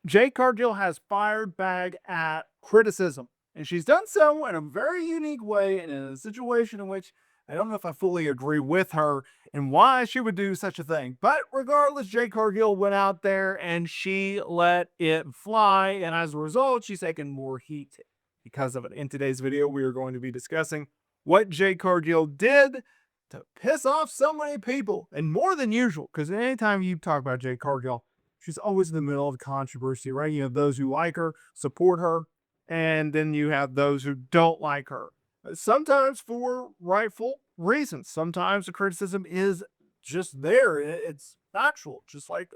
Jade Cargill has fired back at criticism, and she's done so in a very unique way and in a situation in which I don't know if I fully agree with her and why she would do such a thing. But regardless, Jade Cargill went out there and she let it fly, and as a result, she's taken more heat because of it. In today's video, we are going to be discussing what Jade Cargill did to piss off so many people, and more than usual, because anytime you talk about Jade Cargill, she's always in the middle of controversy, right? You have those who like her, support her, and then you have those who don't like her. Sometimes for rightful reasons. Sometimes the criticism is just there. It's factual. Just like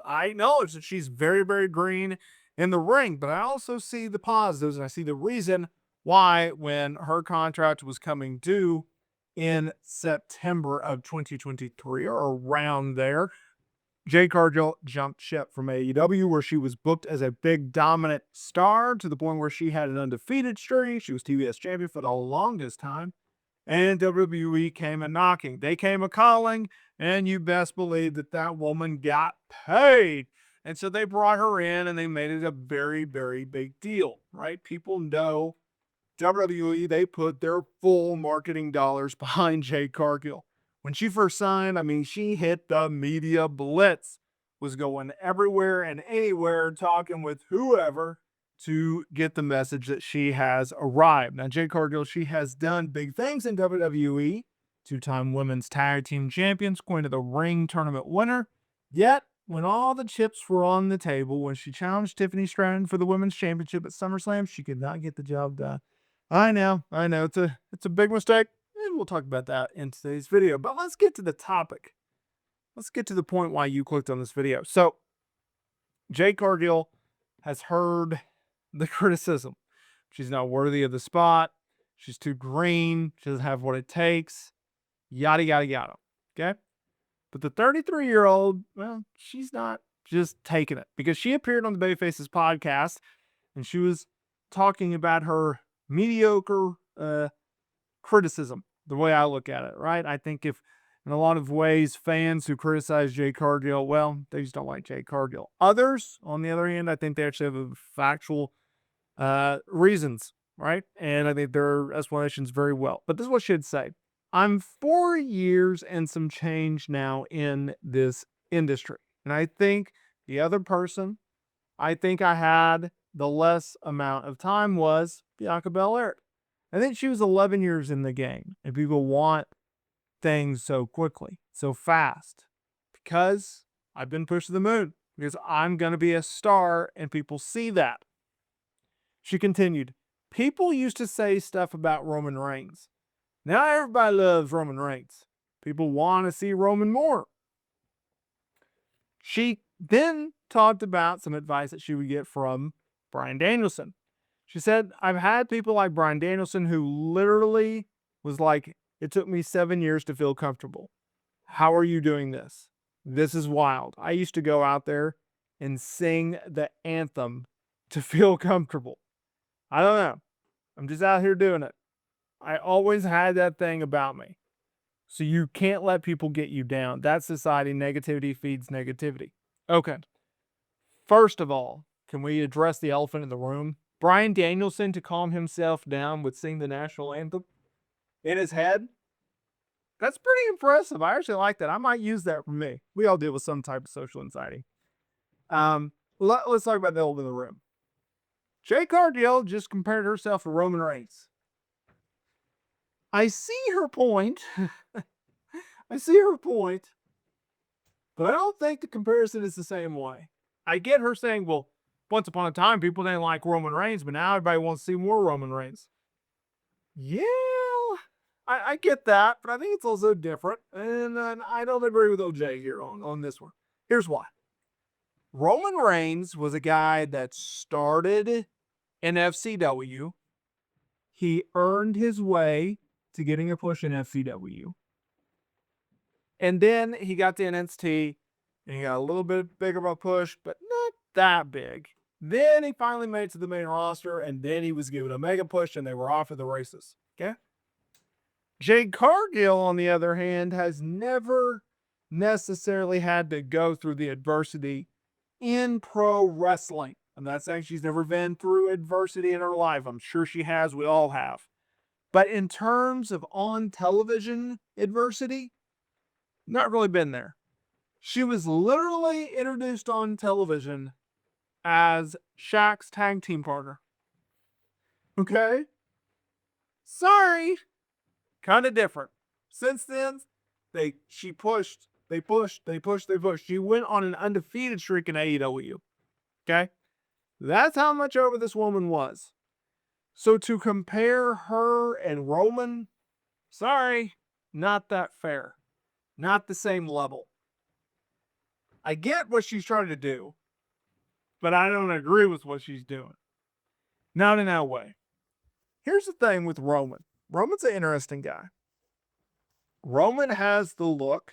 I acknowledge that she's very, very green in the ring, but I also see the positives and I see the reason why when her contract was coming due in September of 2023 or around there, Jade Cargill jumped ship from AEW, where she was booked as a big dominant star to the point where she had an undefeated streak. She was TBS champion for the longest time. And WWE came a knocking. They came a calling, and you best believe that that woman got paid. And so they brought her in and they made it a very, very big deal, right? People know WWE, they put their full marketing dollars behind Jade Cargill. When she first signed, I mean, she hit the media blitz, was going everywhere and anywhere, talking with whoever to get the message that she has arrived. Now, Jade Cargill, she has done big things in WWE, two-time women's tag team champions, Queen of the Ring tournament winner. Yet, when all the chips were on the table, when she challenged Tiffany Stratton for the women's championship at SummerSlam, she could not get the job done. I know. It's a big mistake, and we'll talk about that in today's video. But let's get to the topic. Let's get to the point why you clicked on this video. So, Jade Cargill has heard the criticism. She's not worthy of the spot. She's too green. She doesn't have what it takes. Yada, yada, yada. Okay? But the 33-year-old, well, she's not just taking it because she appeared on the Babyfaces podcast and she was talking about her mediocre criticism, the way I look at it, right? I think if in a lot of ways fans who criticize Jade Cargill, well, they just don't like Jade Cargill. Others, on the other hand, I think they actually have factual reasons, right? And I think their explanations very well. But this is what she'd say. I'm 4 years and some change now in this industry. And I think the other person I think I had the less amount of time was Bianca Belair. I think she was 11 years in the game, and people want things so quickly, so fast, because I've been pushed to the moon, because I'm going to be a star, and people see that. She continued, people used to say stuff about Roman Reigns. Now everybody loves Roman Reigns. People want to see Roman more. She then talked about some advice that she would get from Bryan Danielson. She said, I've had people like Bryan Danielson who literally was like, it took me 7 years to feel comfortable. How are you doing this? This is wild. I used to go out there and sing the anthem to feel comfortable. I don't know. I'm just out here doing it. I always had that thing about me. So you can't let people get you down. That's society. Negativity feeds negativity. Okay. First of all, can we address the elephant in the room? Bryan Danielson, to calm himself down, would sing the national anthem in his head. That's pretty impressive. I actually like that. I might use that for me. We all deal with some type of social anxiety. Let's talk about the elephant in the room. Jade Cargill just compared herself to Roman Reigns. I see her point. I see her point. But I don't think the comparison is the same way. I get her saying, well, once upon a time, people didn't like Roman Reigns, but now everybody wants to see more Roman Reigns. Yeah, I get that, but I think it's also different. And I don't agree with OJ here on this one. Here's why. Roman Reigns was a guy that started in FCW. He earned his way to getting a push in FCW. And then he got to NXT, and he got a little bit bigger of a push, but not that big. Then he finally made it to the main roster, and then he was given a mega push, and they were off to the races. Okay? Jade Cargill, on the other hand, has never necessarily had to go through the adversity in pro wrestling. I'm not saying she's never been through adversity in her life. I'm sure she has. We all have. But in terms of on television adversity, not really been there. She was literally introduced on television as Shaq's tag team partner. Okay? Sorry. Kind of different. Since then, she pushed. They pushed. She went on an undefeated streak in AEW. Okay? That's how much over this woman was. So to compare her and Roman, sorry, not that fair. Not the same level. I get what she's trying to do, but I don't agree with what she's doing. Not in that way. Here's the thing with Roman. Roman's an interesting guy. Roman has the look.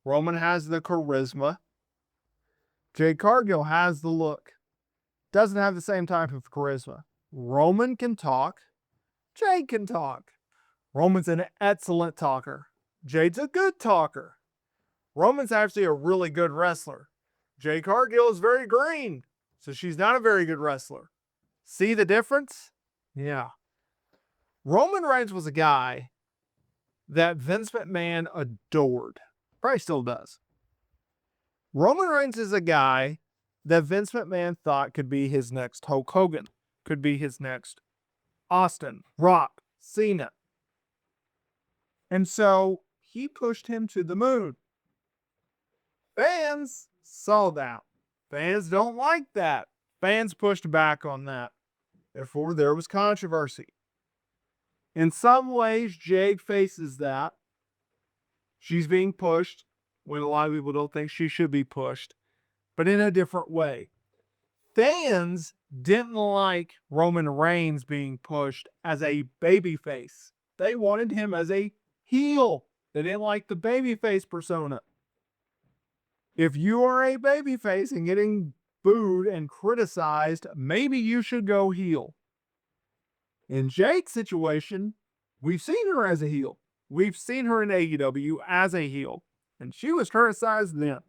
Roman has the charisma. Jade Cargill has the look. Doesn't have the same type of charisma. Roman can talk. Jade can talk. Roman's an excellent talker. Jade's a good talker. Roman's actually a really good wrestler. Jade Cargill is very green, so she's not a very good wrestler. See the difference? Yeah. Roman Reigns was a guy that Vince McMahon adored. Probably still does. Roman Reigns is a guy that Vince McMahon thought could be his next Hulk Hogan, could be his next Austin, Rock, Cena. And so he pushed him to the moon. Fans saw that. Fans don't like that. Fans pushed back on that. Therefore, there was controversy. In some ways, Jade faces that. She's being pushed when a lot of people don't think she should be pushed, but in a different way. Fans didn't like Roman Reigns being pushed as a babyface. They wanted him as a heel. They didn't like the babyface persona. If you are a babyface and getting booed and criticized, maybe you should go heel. In Jade's situation, we've seen her as a heel. We've seen her in AEW as a heel, and she was criticized then.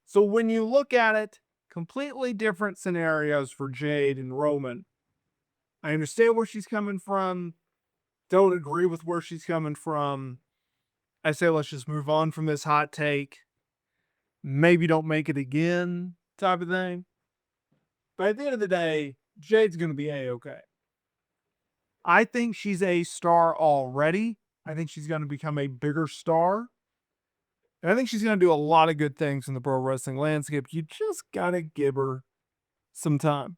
So when you look at it, completely different scenarios for Jade and Roman. I understand where she's coming from. Don't agree with where she's coming from. I say let's just move on from this hot take. Maybe don't make it again type of thing. But at the end of the day, Jade's going to be A-okay. I think she's a star already. I think she's going to become a bigger star. And I think she's going to do a lot of good things in the pro wrestling landscape. You just got to give her some time.